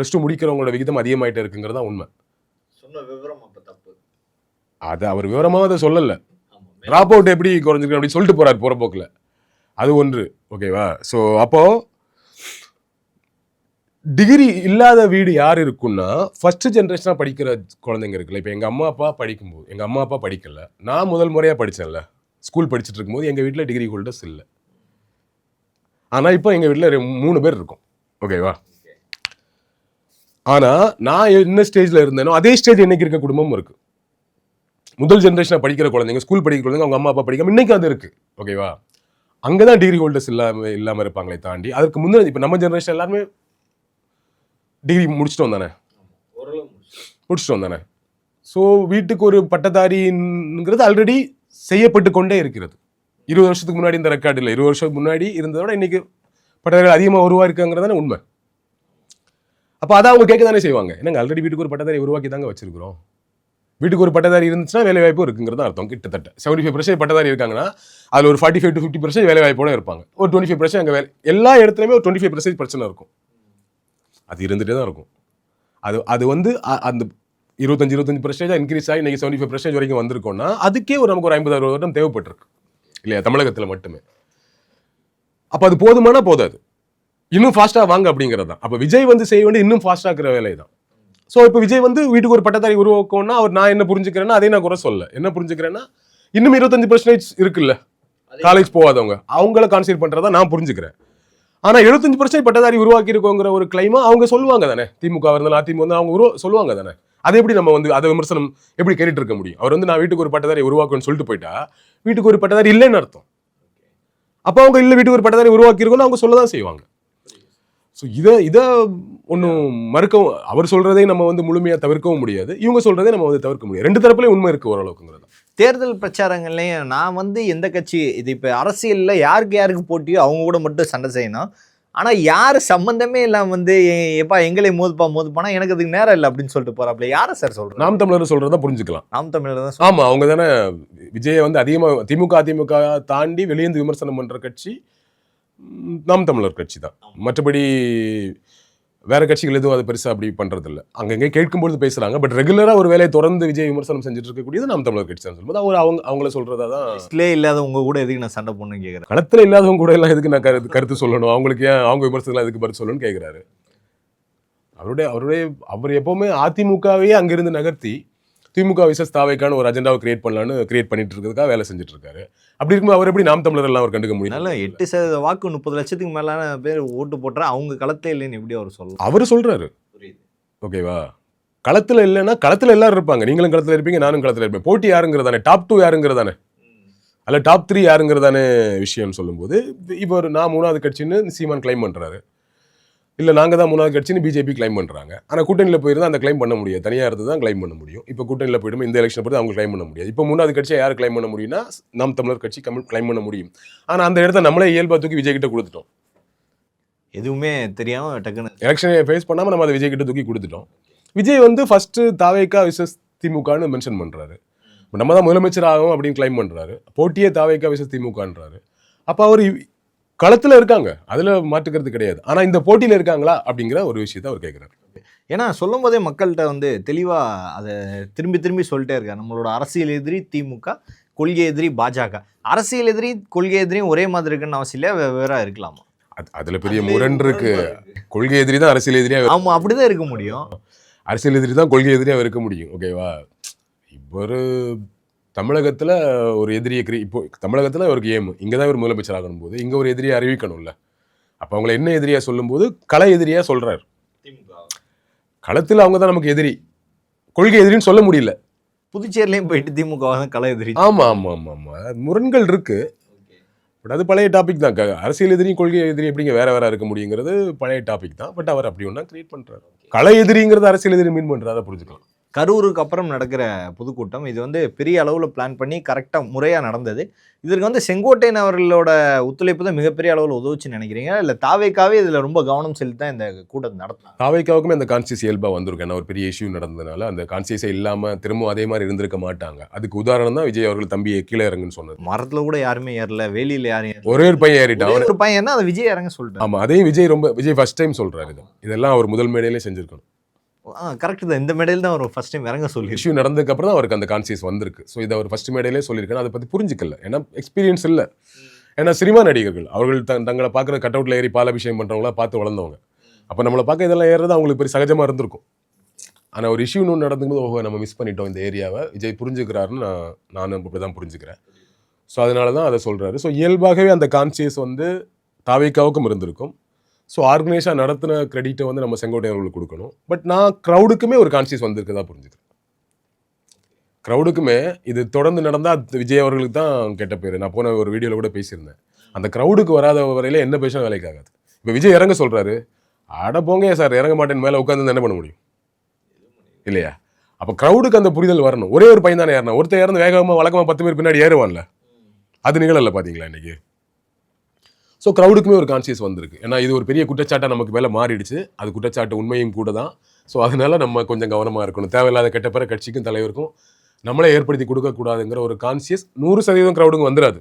+2 முடிக்கிறவங்களோட விகிதம் அதிகமாகிட்டே இருக்குங்கிறது தான் உண்மை. அது அவர் விவரமாக அதை சொல்லலை. ட்ராப் அவுட் எப்படி குறைஞ்சிருக்கு அப்படி சொல்லிட்டு போகிறார் போகிற போக்கில். அது ஒன்று. ஓகேவா? ஸோ அப்போது டிகிரி இல்லாத வீடு யார் இருக்குன்னா ஃபர்ஸ்ட் ஜென்ரேஷனாக படிக்கிற குழந்தைங்க இருக்குல்ல. இப்போ எங்கள் அம்மா அப்பா படிக்கும்போது, எங்கள் அம்மா அப்பா படிக்கல, நான் முதல் முறையாக படித்தேன்ல, ஸ்கூல் படிச்சுட்டு இருக்கும்போது எங்கள் வீட்டில் டிகிரி ஹோல்டர்ஸ் இல்லை. ஆனால் இப்போ எங்கள் வீட்டில் 3 பேர் இருக்கும். ஓகேவா? ஆனால் நான் என்ன ஸ்டேஜில் இருந்தேனோ அதே ஸ்டேஜ் இன்னைக்கு இருக்க குடும்பமும் இருக்குது. முதல் ஜென்ரேஷனாக படிக்கிற குழந்தைங்க, ஸ்கூல் படிக்கிற குழந்தைங்க, அவங்க அம்மா அப்பா படிக்காம இன்னைக்கு அது இருக்குது. ஓகேவா? அங்கே தான் டிகிரி ஹோல்டர்ஸ் இல்லாமல் இருப்பாங்களே தாண்டி, அதுக்கு முன்னாடி இப்போ நம்ம ஜென்ரேஷன் எல்லாருமே டிகிரி முடிச்சுட்டு வந்தானே. ஸோ வீட்டுக்கு ஒரு பட்டதாரிங்கிறது ஆல்ரெடி செய்யப்பட்டு கொண்டே இருக்கிறது. 20 வருஷத்துக்கு முன்னாடி இந்த ரெக்கார்டு இல்லை. 20 வருஷத்துக்கு முன்னாடி இருந்ததோட இன்னைக்கு பட்டதாரிகள் அதிகமாக உருவாயிருக்காங்கிறதானே உண்மை. அப்போ அதை அவங்க கேட்க தானே செய்வாங்க. என்னங்க ஆல்ரெடி வீட்டுக்கு ஒரு பட்டதாரி உருவாக்கி தாங்க வச்சிருக்கிறோம். வீட்டுக்கு ஒரு பட்டதாரி இருந்துச்சுன்னா வேலை வாய்ப்பு இருக்குங்கிறது அர்த்தம். கிட்டத்தட்ட 75% பட்டதாரி இருக்காங்கன்னா அதில் ஒரு 45 to 50% வேலை வாய்ப்போட இருப்பாங்க. ஒரு 25% அங்கே வேலை, எல்லா இடத்துலையுமே ஒரு 25% பிரச்சனை இருக்கும். அது இருந்துகிட்டே தான் இருக்கும். அது வந்து அந்த 25% இன்க்ரீஸ் ஆகி இன்னைக்கு 75% வரைக்கும் வந்திருக்கோம்னா அதுக்கே நமக்கு ஒரு 50-60 வருடம் தேவைப்பட்டிருக்கு இல்லையா, தமிழகத்தில் மட்டுமே. அப்போ அது போதுமானா போதாது, இன்னும் ஃபாஸ்ட்டாக வாங்க அப்படிங்கிறது தான். அப்போ விஜய் வந்து செய்ய வேண்டிய இன்னும் ஃபாஸ்ட்டாகிற வேலை தான். ஸோ இப்போ விஜய் வந்து வீட்டுக்கு ஒரு பட்டதாரி உருவாக்கணும்னா அவர் நான் என்ன புரிஞ்சுக்கிறேன்னா அதே நான் குறை சொல்ல. என்ன புரிஞ்சுக்கிறேன்னா இன்னும் 25% இருக்குல்ல காலேஜ் போகாதவங்க, அவங்கள கான்சென்ட்ரேட் பண்ணுறதா நான் புரிஞ்சுக்கிறேன். ஆனால் 75% பட்டதாரி உருவாக்கி இருக்கோங்கிற ஒரு கிளைமா அவங்க சொல்லுவாங்க தானே. திமுக இருந்தாலும் அதிமுக வந்து அவங்க சொல்லுவாங்க தானே. அதை எப்படி நம்ம வந்து அதை விமர்சனம் எப்படி கேட்டுட்டு இருக்க முடியும்? அவர் வந்து நான் வீட்டுக்கு ஒரு பட்டதாரி உருவாக்குன்னு சொல்லிட்டு போயிட்டா வீட்டுக்கு ஒரு பட்டதாரி இல்லைன்னு அர்த்தம். அப்போ அவங்க இல்லை வீட்டுக்கு ஒரு பட்டதாரி உருவாக்கி இருக்கோன்னு அவங்க சொல்ல தான் செய்வாங்க. ஸோ இதை ஒன்றும் மறுக்கவும், அவர் சொல்றதை நம்ம வந்து முழுமையாக தவிர்க்கவும் முடியாது, இவங்க சொல்றதை நம்ம வந்து தவிர்க்க முடியாது. ரெண்டு தரப்புலையும் உண்மை இருக்கு ஓரளவுக்குங்கிறது. தேர்தல் பிரச்சாரங்கள்லையும் நான் வந்து எந்த கட்சி இது இப்போ அரசியலில் யாருக்கு போட்டியோ அவங்க கூட மட்டும் சண்டை செய்யணும். ஆனால் யார் சம்மந்தமே இல்லாமல் வந்து எப்பா எங்களை மோதுப்பானா எனக்கு அதுக்கு நேரம் இல்லை அப்படின்னு சொல்லிட்டு போறாப்ல. யாரை சார் சொல்றோம்? நாம் தமிழர் சொல்றதா புரிஞ்சுக்கலாம். நாம் தமிழர் தான். ஆமா, அவங்க தானே விஜயை வந்து அதிகமாக அதிமுக தாண்டி வெளியேந்து விமர்சனம் பண்ற கட்சி நாம் தமிழர் கட்சி தான். மற்றபடி வேற கட்சிகள் எதுவும் அதை பெருசா அப்படி பண்றது இல்லை. அங்கங்கே கேட்கும்போது பேசுறாங்க. பட் ரெகுலரா ஒரு வேலையை தொடர்ந்து விஜய் விமர்சனம் செஞ்சுட்டு இருக்கக்கூடியது நாம் தமிழர் கட்சி தான் சொல்லும்போது அவங்கள சொல்றதா தான். இல்லாதவங்க கூட எதுக்கு நான் சண்டை போடணும்னு கேட்குறேன். களத்துல இல்லாதவங்க கூட எல்லாம் எதுக்கு நான் கருத்து சொல்லணும், அவங்களுக்கு ஏன் அவங்க விமர்சனம் எதுக்கு பதில் சொல்லணும்னு கேட்கிறாரு. அவர் எப்பவுமே அதிமுகவையே அங்கிருந்து நகர்த்தி திமுக விசஸ் தாவைக்கான ஒரு அஜெண்டாவை கிரியேட் பண்ணிட்டு இருக்கிறதுக்காக வேலை செஞ்சுட்டு இருக்காரு. அப்படி இருக்கும்போது அவர் எப்படி நாம் தமிழர் எல்லாம் அவர் கண்டுக்க முடியும்? 8% வாக்கு 30 லட்சத்துக்கு மேலான பேர் ஓட்டு போட்டா அவங்க களத்துல இல்லைன்னு எப்படி அவர் சொல்லலாம்? அவர் சொல்றாரு. ஓகேவா, களத்துல இல்லைன்னா களத்துல எல்லாரும் இருப்பாங்க. நீங்களும் களத்துல இருப்பீங்க, நானும் களத்துல இருப்பேன். போட்டி யாருங்கிறதானே, டாப் 2 யாருங்கிறதானே, அல்ல டாப் 3 யாருங்கிறதானே விஷயம். சொல்லும்போது இவர் நான் 3வது கட்சின்னு சீமான் கிளைம் பண்றாரு, இல்லை நாங்கள் தான் 3வது கட்சின்னு பிஜேபி கிளைம் பண்ணுறாங்க. ஆனால் கூட்டணியில் போயிருந்தால் அந்த கிளைம் பண்ண முடியாது, தனியாக இருந்து தான் கிளைம் பண்ண முடியும். இப்போ கூட்டணியில் போயிடும் இந்த எலெக்ஷன் பொறுத்து அவங்க கிளைம் பண்ண முடியாது. இப்போ 3வது கட்சியை யார் கிளைம் பண்ண முடியும்னா நாம் தமிழர் கட்சி கிளைம் பண்ண முடியும். ஆனால் அந்த இடத்த நம்மளே இயல்பா தூக்கி விஜய் கிட்ட கொடுத்துட்டோம். எதுவுமே தெரியாம டக்குன்னு எலெக்ஷனை ஃபேஸ் பண்ணாமல் நம்ம அதை விஜய் கிட்ட தூக்கி கொடுத்துட்டோம். விஜய் வந்து ஃபர்ஸ்ட் தாவேக்கா விசஸ் திமுகன்னு மென்ஷன் பண்ணுறாரு. நம்ம தான் முதலமைச்சர் ஆகும் அப்படின்னு கிளைம் பண்ணுறாரு. போட்டியே தாவேக்கா விசஸ் திமுகன்றாரு. அப்போ அவர் களத்தில் இருக்காங்க, அதில் மாற்றுக்கிறது கிடையாது. ஆனால் இந்த போட்டியில் இருக்காங்களா அப்படிங்கிற ஒரு விஷயத்தை அவர் கேட்குறாரு. ஏன்னா சொல்லும் போதே மக்கள்கிட்ட வந்து தெளிவாக அதை திரும்பி சொல்லிட்டே இருக்காரு. நம்மளோட அரசியல் எதிரி திமுக, கொள்கை எதிரி பாஜக. அரசியல் எதிரி கொள்கை எதிரியும் ஒரே மாதிரி இருக்குன்னு அவசியம் இல்லை, வேற இருக்கலாமா? அதில் பெரிய முரண் இருக்கு. கொள்கை எதிரி தான் அரசியல் எதிரியாக. ஆமாம், அப்படிதான் இருக்க முடியும். அரசியல் எதிரி தான் கொள்கை எதிரியாக இருக்க முடியும். ஓகேவா, இப்போ தமிழகத்தில் ஒரு எதிரியை இப்போ தமிழகத்தில் அவருக்கு இங்கே தான் ஒரு முதலமைச்சர் ஆகணும் போது இங்கே ஒரு எதிரியை அறிவிக்கணும்ல. அப்போ அவங்களை என்ன எதிரியாக சொல்லும்போது கள எதிரியாக சொல்கிறார். களத்தில் அவங்க தான் நமக்கு எதிரி, கொள்கை எதிரின்னு சொல்ல முடியல. புதுச்சேரிலையும் போயிட்டு திமுக தான் கள எதிரி. ஆமாம், முரண்கள் இருக்கு. பட் அது பழைய டாபிக் தான். அரசியல் எதிரி கொள்கை எதிரி எப்படிங்க வேற இருக்க முடியுங்கிறது பழைய டாபிக் தான். பட் அவர் அப்படி ஒன்றா கிரியேட் பண்ணுறாரு. கள எதிரிங்கிறது அரசியல் எதிரி மீன் பண்ணுறதை புரிஞ்சுக்கலாம். கரூருக்கு அப்புறம் நடக்கிற பொதுக்கூட்டம் இது வந்து பெரிய அளவில் பிளான் பண்ணி கரெக்டாக முறையாக நடந்தது. இதற்கு வந்து செங்கோட்டையன் அவர்களோட ஒத்துழைப்பு தான் மிகப்பெரிய அளவில் உதவுச்சுன்னு நினைக்கிறீங்க, இல்லை தாவேக்காவே இதில் ரொம்ப கவனம் செலுத்தி தான் இந்த கூட்டத்தை நடத்தினாங்க? தாவேக்காவுக்குமே அந்த கான்சியஸ் இயல்பாக வந்திருக்கு. ஏன்னா ஒரு பெரிய இஷ்யூ நடந்ததுனால அந்த கான்சியஸே இல்லாமல் திரும்ப அதே மாதிரி இருந்திருக்க மாட்டாங்க. அதுக்கு உதாரணம் தான் விஜய் அவர்கள் தம்பியை கீழே இறங்குன்னு சொன்னது. மரத்தில் கூட யாருமே ஏறல, வேலியில் யாரும் ஒரே ஒரு பையன் ஏறிட்டான். ஒரு பையன் என்ன அதை விஜய் இறங்க சொல்லிட்டு. ஆமாம், அதையும் விஜய் ஃபர்ஸ்ட் டைம் சொல்கிறாரு. இதெல்லாம் அவர் முதல் மேடையிலே செஞ்சிருக்கணும். கரெக்ட் தான், இந்த மேடையில் தான் அவர் ஃபர்ஸ்ட் டைம் இறங்க சொல்லி. இஷ்யூ நடந்ததுக்கு அப்புறம் தான் அவருக்கு அந்த கான்சியஸ் வந்திருக்கு. ஸோ இதை அவர் ஃபர்ஸ்ட் மேடையிலே சொல்லியிருக்காரு. அதை பற்றி புரிஞ்சிக்கல, ஏன்னா எக்ஸ்பீரியன்ஸ் இல்லை. ஏன்னா சினிமா நடிகர்கள் அவர்கள் தங்களை பார்க்குற கட் அவுட்டில் ஏறி பாலாபிஷேகம் பண்ணுறவங்களா பார்த்து வளர்ந்தவங்க. அப்போ நம்மளை பார்க்க இதெல்லாம் ஏறது அவங்களுக்கு பெரிய சகஜமாக இருந்திருக்கும். ஆனால் ஒரு இஷ்யூ ஒன்று நடந்துக்கும்போது ஓஹோ நம்ம மிஸ் பண்ணிட்டோம் இந்த ஏரியாவை, விஜய் புரிஞ்சுக்கிறாருன்னு நான் அப்படி தான் புரிஞ்சுக்கிறேன். ஸோ அதனால தான் அதை சொல்கிறாரு. ஸோ இயல்பாகவே அந்த கான்சியஸ் வந்து தாவேக்காவுக்கும் இருந்திருக்கும். ஸோ ஆர்கனைஸாக நடத்தின கிரெடிட்டை வந்து நம்ம செங்கோட்டையன் அவர்களுக்கு கொடுக்கணும். பட் நான் க்ரௌடுக்குமே ஒரு கான்சியஸ் வந்திருக்குதான் புரிஞ்சுக்கிறேன். க்ரௌடுக்குமே இது தொடர்ந்து நடந்தால் விஜய் அவர்களுக்கு தான் கெட்ட பேர். நான் போன ஒரு வீடியோவில் கூட பேசியிருந்தேன். அந்த க்ரௌடுக்கு வராத வரையில என்ன பேசினா வேலைக்கு ஆகாது. இப்போ விஜய் இறங்க சொல்கிறாரு, அட போங்க சார் இறங்க மாட்டேன்னு மேலே உட்காந்து என்ன பண்ண முடியும் இல்லையா? அப்போ க்ரௌடுக்கு அந்த புரிதல் வரணும். ஒரே ஒரு பையன் தானே ஏறணும். ஒருத்தர் இறந்து வேகமாக வழக்கமாக 10 பேர் பின்னாடி ஏறுவான்ல, அது நிகழல பார்த்தீங்களா இன்னைக்கு? ஸோ க்ரௌடுக்குமே ஒரு கான்சியஸ் வந்திருக்கு. ஏன்னா இது ஒரு பெரிய குற்றச்சாட்டாக நமக்கு மேலே மாறிடுச்சு. அது குற்றச்சாட்டு உண்மையும் கூட தான். ஸோ அதனால நம்ம கொஞ்சம் கவனமாக இருக்கணும். தேவையில்லாத கெட்ட பேரை கட்சிக்கும் தலைவருக்கும் நம்மளே ஏற்படுத்தி கொடுக்கக்கூடாதுங்கிற ஒரு கான்சியஸ் 100% க்ரௌடுங்க வந்துடாது.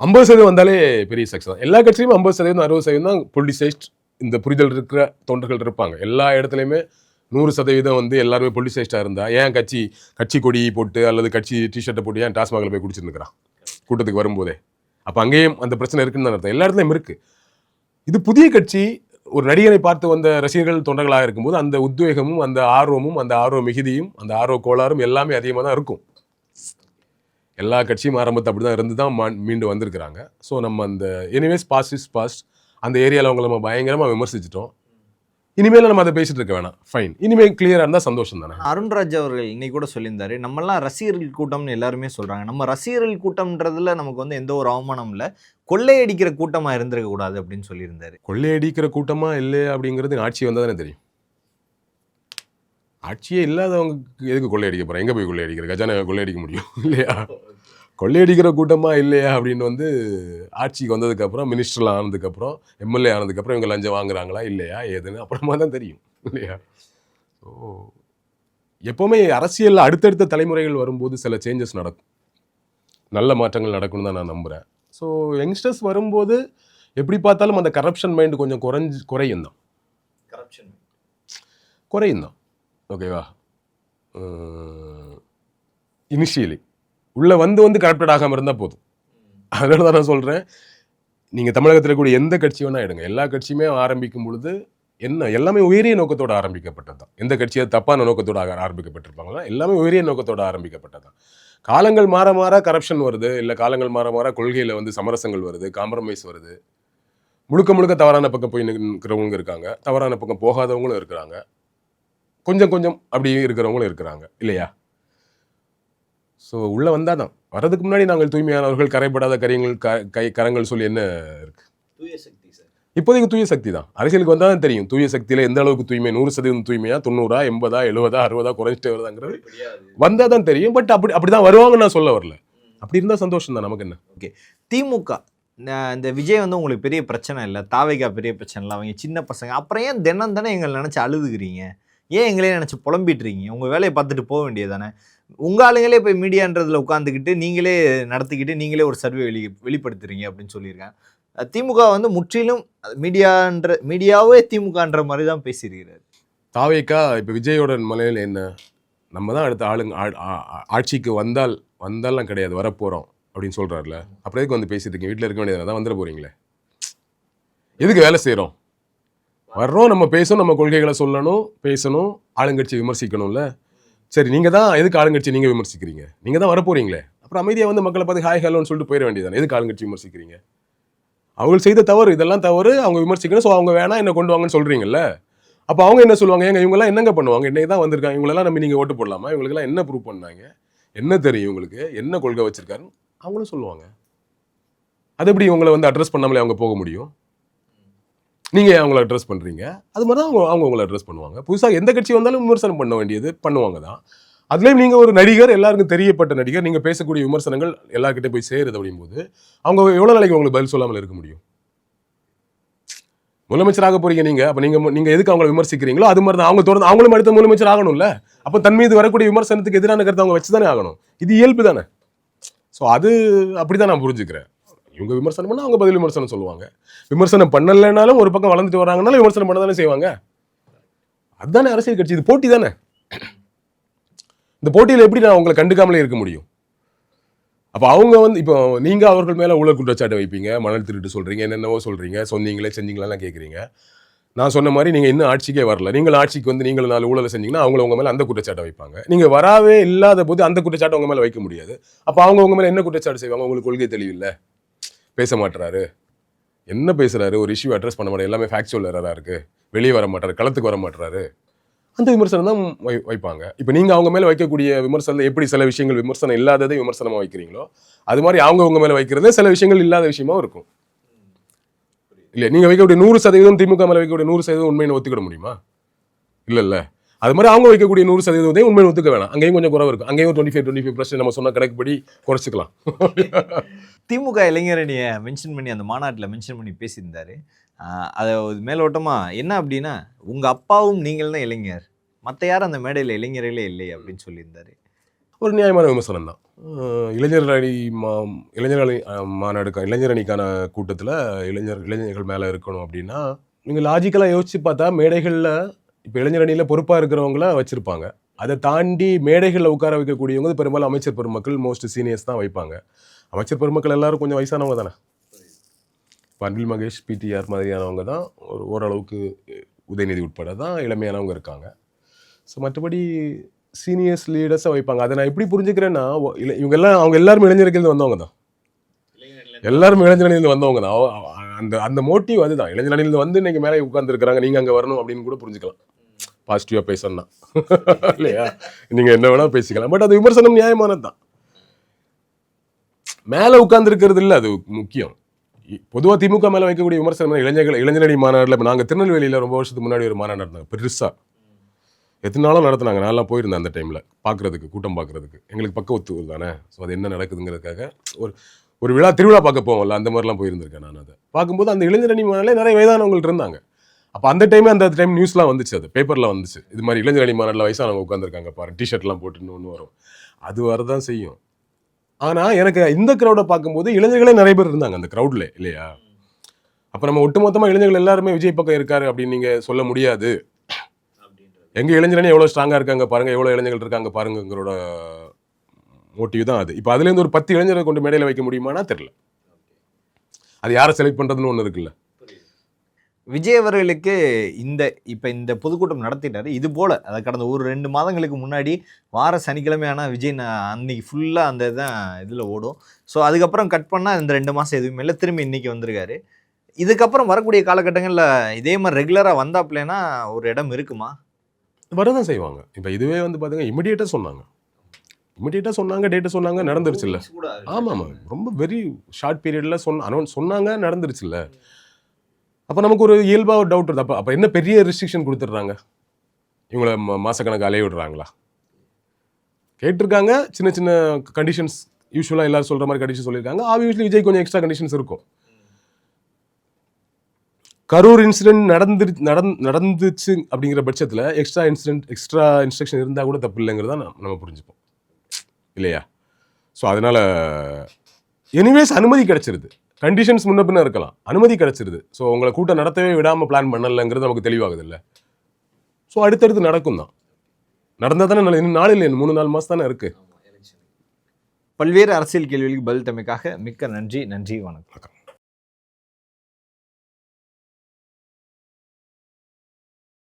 50% வந்தாலே பெரிய சக்ஸஸ் தான். எல்லா கட்சியிலும் 50% 60% தான் பொலிட்டிசைஸ்ட் இந்த புரிதல் இருக்கிற தொண்டர்கள் இருப்பாங்க. எல்லா இடத்துலையுமே 100% வந்து எல்லாருமே பொலிட்டிசைஸ்டாக இருந்தால் ஏன் கட்சி கொடி போட்டு அல்லது கட்சி டிஷர்ட்டை போட்டு ஏன் டாஸ்மாகில் போய் குடிச்சிருந்துக்கிறான் கூட்டத்துக்கு வரும்போதே? அப்போ அங்கேயும் அந்த பிரச்சனை இருக்குன்னு தான் அர்த்தம். எல்லா இடத்துலையும் இருக்கு. இது புதிய கட்சி ஒரு நடிகரை பார்த்து வந்த ரசிகர்கள் தொண்டர்களாக இருக்கும்போது அந்த உத்வேகமும் அந்த ஆர்வமும் அந்த ஆர்வ மிகுதியும் அந்த ஆர்வ கோளாறும் எல்லாமே அதிகமாக தான் இருக்கும். எல்லா கட்சியும் ஆரம்பத்தை அப்படி தான் இருந்து தான் மீண்டு வந்திருக்கிறாங்க. ஸோ நம்ம அந்த எனிவேஸ் பாஸ்ட் இஸ் பாஸ்ட். அந்த ஏரியாவில் அவங்களை நம்ம பயங்கரமாக விமர்சிச்சிட்டோம். இனிமேல் நம்ம அதை பேசிட்டு இருக்க வேணாம். ஃபைன். இனிமேல் கிளியராக இருந்தால் சந்தோஷம் தானே. அருண்ராஜ் அவர்கள் இன்னைக்கு கூட சொல்லியிருந்தாரு, நம்மலாம் ரசிகர்கள் கூட்டம்னு எல்லாருமே சொல்றாங்க. நம்ம ரசிகர்கள் கூட்டம்ன்றதுல நமக்கு வந்து எந்த ஒரு அவமானம் இல்லை, கொள்ளையடிக்கிற கூட்டமா இருந்திருக்க கூடாது அப்படின்னு சொல்லியிருந்தாரு. கொள்ளையடிக்கிற கூட்டமா இல்லை அப்படிங்கிறது ஆட்சி வந்தால் தானே தெரியும். ஆட்சியே இல்லாதவங்களுக்கு எதுக்கு கொள்ளையடிக்க போகிறேன்? எங்கே போய் கொள்ளையடிக்கிற? கஜானா கொள்ளையடிக்க முடியும் இல்லையா? கொள்ளையடிக்கிற கூட்டமா இல்லையா அப்படின்னு வந்து ஆட்சிக்கு வந்ததுக்கப்புறம், மினிஸ்டர்லாம் ஆனதுக்கப்புறம், எம்எல்ஏ ஆனதுக்கப்புறம் இவங்க லஞ்சம் வாங்குறாங்களா இல்லையா ஏதுன்னு அப்புறமா தான் தெரியும் இல்லையா? ஸோ எப்போவுமே அரசியலில் அடுத்தடுத்த தலைமுறைகள் வரும்போது சில சேஞ்சஸ் நடக்கும், நல்ல மாற்றங்கள் நடக்கும்னு தான் நான் நம்புகிறேன். ஸோ யங்ஸ்டர்ஸ் வரும்போது எப்படி பார்த்தாலும் அந்த கரப்ஷன் மைண்டு கொஞ்சம் குறையும் தான். ஓகேவா? இனிஷியலி உள்ளே வந்து கரப்டட் ஆகாமல் இருந்தால் போதும். அதனால தான் நான் சொல்கிறேன், நீங்கள் தமிழகத்தில் கூடிய எந்த கட்சி வேணால் எடுங்க, எல்லா கட்சியுமே ஆரம்பிக்கும் பொழுது எல்லாமே உயரிய நோக்கத்தோடு ஆரம்பிக்கப்பட்டது தான். எந்த கட்சியாக தப்பான நோக்கத்தோடு ஆரம்பிக்கப்பட்டிருப்பாங்களா? எல்லாமே உயரிய நோக்கத்தோடு ஆரம்பிக்கப்பட்டது தான். காலங்கள் மாற மாற கரப்ஷன் வருது, இல்லை காலங்கள் மாற மாற கொள்கையில் வந்து சமரசங்கள் வருது, காம்ப்ரமைஸ் வருது. முழுக்க தவறான பக்கம் போய் நிற்கிறவங்க இருக்காங்க, தவறான பக்கம் போகாதவங்களும் இருக்கிறாங்க, கொஞ்சம் அப்படி இருக்கிறவங்களும் இருக்கிறாங்க இல்லையா? ஸோ உள்ளே வந்தால் தான். வர்றதுக்கு முன்னாடி நாங்கள் தூய்மையானவர்கள், கரைப்படாத கரங்கள் சொல்லி என்ன இருக்கு? தூய சக்தி சார். இப்போதைக்கு தூய சக்தி தான். அரசியலுக்கு வந்தால் தான் தெரியும் தூய சக்தியில் எந்த அளவுக்கு தூய்மை. 100% தூய்மையா, 90, 80, 70, 60 குறைஞ்சிட்டே வருதாங்கிறது வந்தால் தான் தெரியும். பட் அப்படி தான் வருவாங்கன்னு நான் சொல்ல வரல. அப்படி இருந்தால் சந்தோஷம் தான் நமக்கு. என்ன ஓகே. திமுக இந்த விஜய் வந்து உங்களுக்கு பெரிய பிரச்சனை இல்லை, தாவேகா பெரிய பிரச்சனை இல்லை, அவங்க சின்ன பசங்க, அப்புறம் ஏன் தினம் தானே எங்களை நினச்சி அழுதுகிறீங்க? ஏன் எங்களே நினச்சி புலம்பிட்டு இருக்கீங்க? உங்கள் வேலையை பார்த்துட்டு போக வேண்டியது தானே? உங்கள் ஆளுங்களே போய் மீடியான்றதில் உட்காந்துக்கிட்டு நீங்களே நடத்திக்கிட்டு நீங்களே ஒரு சர்வே வெளிப்படுத்துறீங்க அப்படின்னு சொல்லியிருக்கேன். திமுக வந்து முற்றிலும் மீடியாவே திமுகன்ற மாதிரி தான் பேசியிருக்கிறார். தாவேகா இப்போ விஜயோட மலையில் என்ன, நம்ம தான் அடுத்த ஆட்சிக்கு வந்தாலாம் கிடையாது, வரப்போகிறோம் அப்படின்னு சொல்கிறாருல. அப்புறம் எதுக்கு வந்து பேசிட்டு இருக்கீங்க? வீட்டில் இருக்க வேண்டியது தான் வந்துட போகிறீங்களே. எதுக்கு வேலை செய்கிறோம்? வர்றோம், நம்ம பேசணும், நம்ம கொள்கைகளை சொல்லணும், பேசணும், ஆளுங்கட்சி விமர்சிக்கணும்ல. சரி, நீங்கள் தான் எதுக்கு ஆளுங்கட்சி நீங்கள் விமர்சிக்கிறீங்க? நீங்கள் தான் வரப்போறீங்களே, அப்புறம் அமைதியாக வந்து மக்களை பார்த்து ஹாய் ஹலோன்னு சொல்லிட்டு போயிட வேண்டியதானே. எதுக்கு ஆளுங்கட்சி விமர்சிக்கிறீங்க? அவங்க செய்த தவறு, இதெல்லாம் தவறு, அவங்க விமர்சிக்கணும். ஸோ அவங்க வேணா என்ன கொண்டு வாங்கன்னு சொல்கிறீங்கல்ல. அப்போ அவங்க என்ன சொல்லுவாங்க? ஏங்க இவங்கெல்லாம் என்னங்க பண்ணுவாங்க? இன்னைக்கு தான் வந்திருக்காங்க, இவங்களெல்லாம் நம்ம நீங்கள் ஓட்டு போடலாமா? இவங்களுக்கெல்லாம் என்ன ப்ரூவ் பண்ணாங்க? என்ன தெரியும் இவங்களுக்கு? என்ன கொள்கை வச்சிருக்காருன்னு அவங்களும் சொல்லுவாங்க. அது எப்படி இவங்களை வந்து அட்ரஸ் பண்ணாமலே அவங்க போக முடியும்? நீங்கள் அவங்கள அட்ரஸ் பண்ணுறீங்க, அது மாதிரி தான் அவங்க உங்களை அட்ரஸ் பண்ணுவாங்க. புதுசாக எந்த கட்சி வந்தாலும் விமர்சனம் பண்ண வேண்டியது பண்ணுவாங்க தான். அதுலேயும் நீங்கள் ஒரு நடிகர், எல்லாருக்கும் தெரியப்பட்ட நடிகர், நீங்கள் பேசக்கூடிய விமர்சனங்கள் எல்லாருக்கிட்டே போய் சேருது அப்படிங்கும்போது அவங்க எவ்வளோ நாளைக்கு உங்களுக்கு பதில் சொல்லாமல் இருக்க முடியும்? முதலமைச்சராக போறீங்க நீங்கள், அப்போ நீங்கள் எதுக்கு அவங்களை விமர்சிக்கிறீங்களோ அது மாதிரி தான் அவங்க தொடர்ந்து அவங்களும் அடுத்த முதலமைச்சர் ஆகணும்ல. அப்போ தன் மீது வரக்கூடிய விமர்சனத்துக்கு எதிரான கருத்தை அவங்க வச்சு தானே ஆகணும். இது இயல்பு தானே. ஸோ அது அப்படி தான் நான் புரிஞ்சுக்கிறேன். இவங்க விமர்சனம் பண்ணால் அவங்க பதில் விமர்சனம் சொல்லுவாங்க. விமர்சனம் பண்ணலைனாலும் ஒரு பக்கம் வளர்ந்துட்டு வராங்கனாலும் விமர்சனம் பண்ண தானே செய்வாங்க. அதுதானே அரசியல் கட்சி. இது போட்டி தானே. இந்த போட்டியில் எப்படி நான் உங்களை கண்டுக்காமலே இருக்க முடியும்? அப்போ அவங்க வந்து இப்போ நீங்கள் அவர்கள் மேலே ஊழல் குற்றச்சாட்டை வைப்பீங்க, மணல் திருட்டு சொல்கிறீங்க, என்னென்னவோ சொல்கிறீங்க, சொன்னீங்களே செஞ்சீங்களாலாம் கேட்குறீங்க. நான் சொன்ன மாதிரி நீங்கள் இன்னும் ஆட்சிக்கே வரல. நீங்கள் ஆட்சிக்கு வந்து நீங்கள் 4 ஊழலை செஞ்சீங்கன்னா அவங்கள உங்கள் மேலே அந்த குற்றச்சாட்டை வைப்பாங்க. நீங்கள் வராவே இல்லாத போது அந்த குற்றச்சாட்டை உங்கள் மேலே வைக்க முடியாது. அப்போ அவங்க உங்கள் மேலே என்ன குற்றச்சாட்டு செய்வாங்க? உங்களுக்கு கொள்கை தெளிவில்லை, பேச மாட்டுறாரு, என்ன பேசுகிறாரு, ஒரு இஷ்யூ அட்ரஸ் பண்ண மாட்டாரு, எல்லாமே ஃபேக்சுவல் எரராக இருக்குது, வெளியே வர மாட்டாரு, களத்துக்கு வர மாட்டுறாரு, அந்த விமர்சனம் தான் வைப்பாங்க. இப்போ நீங்கள் அவங்க மேலே வைக்கக்கூடிய விமர்சனம் எப்படி சில விஷயங்கள் விமர்சனம் இல்லாததை விமர்சனமாக வைக்கிறீங்களோ அது மாதிரி அவங்க உங்கள் மேலே வைக்கிறதே சில விஷயங்கள் இல்லாத விஷயமாவும் இருக்கும். இல்லை, நீங்கள் வைக்கக்கூடிய 100% திமுக மேலே வைக்கக்கூடிய 100% உண்மையை ஒத்துக்கிட முடியுமா? இல்லைல்ல. அது மாதிரி அவங்க வைக்கக்கூடிய 100% உண்மையை ஒத்துக்க வேணாம். அங்கேயும் கொஞ்சம் குறைவு இருக்கும். அங்கேயும் 25% நம்ம சொன்ன கணக்குப்படி குறைச்சிக்கலாம். திமுக இளைஞரணியை மென்ஷன் பண்ணி அந்த மாநாட்டில் மென்ஷன் பண்ணி பேசியிருந்தாரு. அதை மேலோட்டமா என்ன அப்படின்னா, உங்க அப்பாவும் நீங்கள் தான் இளைஞர், மற்ற யாரும் அந்த மேடையில் இளைஞர்களே இல்லை அப்படின்னு சொல்லியிருந்தாரு. ஒரு நியாயமான விமர்சனம் தான். இளைஞரணி மாநாடு இளைஞரணிக்கான கூட்டத்தில் இளைஞர்கள் மேலே இருக்கணும் அப்படின்னா, நீங்கள் லாஜிக்கலாக யோசிச்சு பார்த்தா மேடைகளில் இப்போ இளைஞரணியில் பொறுப்பாக இருக்கிறவங்கள வச்சுருப்பாங்க. அதை தாண்டி மேடைகளில் உட்கார வைக்கக்கூடியவங்க பெரும்பாலும் அமைச்சர் பெருமக்கள், மோஸ்ட் சீனியர்ஸ் தான் வைப்பாங்க. அமைச்சர் பெருமக்கள் எல்லாரும் கொஞ்சம் வயசானவங்க தானே. இப்போ அன்பில் மகேஷ், பிடிஆர் மாதிரியானவங்க தான் ஓரளவுக்கு, உதயநிதி உட்பட தான் இளமையானவங்க இருக்காங்க. ஸோ மற்றபடி சீனியர்ஸ் லீடர்ஸை வைப்பாங்க. அதை நான் எப்படி புரிஞ்சுக்கிறேன்னா, அவங்க எல்லாரும் இளைஞர்கள் வந்தவங்க தான். எல்லாரும் இளைஞரணியிலிருந்து வந்தவங்க தான். அந்த மோட்டிவ் அதுதான். இளைஞரணியிலிருந்து வந்து இன்னைக்கு மேலே உட்கார்ந்துருக்காங்க, நீங்கள் அங்கே வரணும் அப்படின்னு கூட புரிஞ்சுக்கலாம். பாசிட்டிவாக பேசணும்னா இல்லையா, நீங்கள் என்ன வேணால் பேசிக்கலாம். பட் அது விமர்சனம் நியாயமானது தான். மேலே உட்கார்ந்துருக்கிறது இல்லை அது முக்கியம். பொதுவாக திமுக மேலே வைக்கக்கூடிய விமர்சனம் இளைஞரணி மாநாட்டில். இப்போ நாங்கள் திருநெல்வேலியில் ரொம்ப வருஷத்துக்கு முன்னாடி ஒரு மாநாடு நடந்தாங்க, பெருசாக எத்தனை நாளும் நடத்துனாங்க. நான்லாம் போயிருந்தேன் அந்த டைமில் பார்க்குறதுக்கு, கூட்டம் பார்க்குறதுக்கு. எங்களுக்கு பக்க ஒத்து தானே. ஸோ அது என்ன நடக்குதுங்கிறதுக்காக ஒரு திருவிழா பார்க்க போவோம்ல, அந்த மாதிரிலாம் போயிருந்திருக்கேன் நான். அதை பார்க்கும்போது அந்த இளைஞரணி மாநாட்டில் நிறைய வயதானவங்கள்ட்ட இருந்தாங்க. அப்போ அந்த டைம் நியூஸ்லாம் வந்துச்சு, அது பேப்பரில் வந்துச்சு. இது மாதிரி இளைஞரணி மாநாட்டில் வயசானவங்க உட்காந்துருக்காங்க பாரு, டிஷர்ட்லாம் போட்டுன்னு ஒன்று வரும். அது வரதான் செய்யும். ஆனால் எனக்கு இந்த க்ரௌடை பார்க்கும்போது இளைஞர்களே நிறைய பேர் இருந்தாங்க அந்த க்ரௌடில், இல்லையா? அப்போ நம்ம ஒட்டுமொத்தமாக இளைஞர்கள் எல்லாருமே விஜய் பக்கம் இருக்காரு அப்படின்னு நீங்கள் சொல்ல முடியாது. எங்கள் இளைஞரணி எவ்வளோ ஸ்ட்ராங்காக இருக்காங்க பாருங்கள், எவ்வளோ இளைஞர்கள் இருக்காங்க பாருங்கிறோட மோட்டிவ் தான் அது. இப்போ அதுலேருந்து ஒரு 10 இளைஞரை கொண்டு மேடையில் வைக்க முடியுமானா தெரியல. அது யாரை செலக்ட் பண்ணுறதுன்னு ஒன்று இருக்குல்ல. விஜய் அவர்களுக்கு இந்த பொதுக்கூட்டம் நடத்திட்டாரு. இது போல் அதை கடந்த 1-2 மாதங்களுக்கு முன்னாடி வார சனிக்கிழமை ஆனால் விஜய் அன்னைக்கு ஃபுல்லாக அந்த இதில் ஓடும். ஸோ அதுக்கப்புறம் கட் பண்ணால் இந்த 2 மாதம் எதுவுமே இல்லை, திரும்பி இன்றைக்கி வந்திருக்காரு. இதுக்கப்புறம் வரக்கூடிய காலகட்டங்களில் இதே மாதிரி ரெகுலராக வந்தாப்லேனா ஒரு இடம் இருக்குமா? வரதான் செய்வாங்க. இப்போ இதுவே வந்து பார்த்தீங்கன்னா இமிடியேட்டாக சொன்னாங்க, டேட்டை சொன்னாங்க, நடந்துருச்சு இல்லை? ஆமாம், ரொம்ப வெரி ஷார்ட் பீரியடில் சொன்னாங்க, நடந்துருச்சு இல்லை? அப்போ நமக்கு ஒரு இயல்பாக ஒரு டவுட் வருது. அப்போ என்ன பெரிய ரெஸ்ட்ரிக்ஷன் கொடுத்துட்றாங்க? இவங்கள மாதக்கணக்கு அலைய விடுறாங்களா? கேட்டிருக்காங்க, சின்ன சின்ன கண்டிஷன்ஸ், யூஸ்வலாக எல்லாரும் சொல்கிற மாதிரி கண்டிஷன் சொல்லியிருக்காங்க. ஆப்வியஸ்லி விஜய் கொஞ்சம் எக்ஸ்ட்ரா கண்டிஷன்ஸ் இருக்கும். கரூர் இன்சிடென்ட் நடந்துச்சு அப்படிங்கிற பட்சத்தில் எக்ஸ்ட்ரா இன்ஸ்ட்ரக்ஷன் இருந்தால் கூட தப்பு இல்லைங்கிறத நம்ம புரிஞ்சுப்போம், இல்லையா? ஸோ அதனால் எனிவேஸ் அனுமதி கிடச்சிருது. கண்டிஷன்ஸ் முன்ன பின்ன இருக்கலாம், அனுமதி கிடச்சிருது. ஸோ உங்களை கூட்டம் நடத்தவே விடாமல் பிளான் பண்ணலைங்கிறது நமக்கு தெளிவாகுது இல்லை? ஸோ அடுத்தடுத்து நடக்கும் தான். நடந்தால் தானே இன்னும் நாள் இல்லை, 3-4 மாதம் தானே இருக்குது. பல்வேறு அரசியல் கேள்விகளுக்கு பதில் தமைக்காக மிக்க நன்றி. வணக்கம்.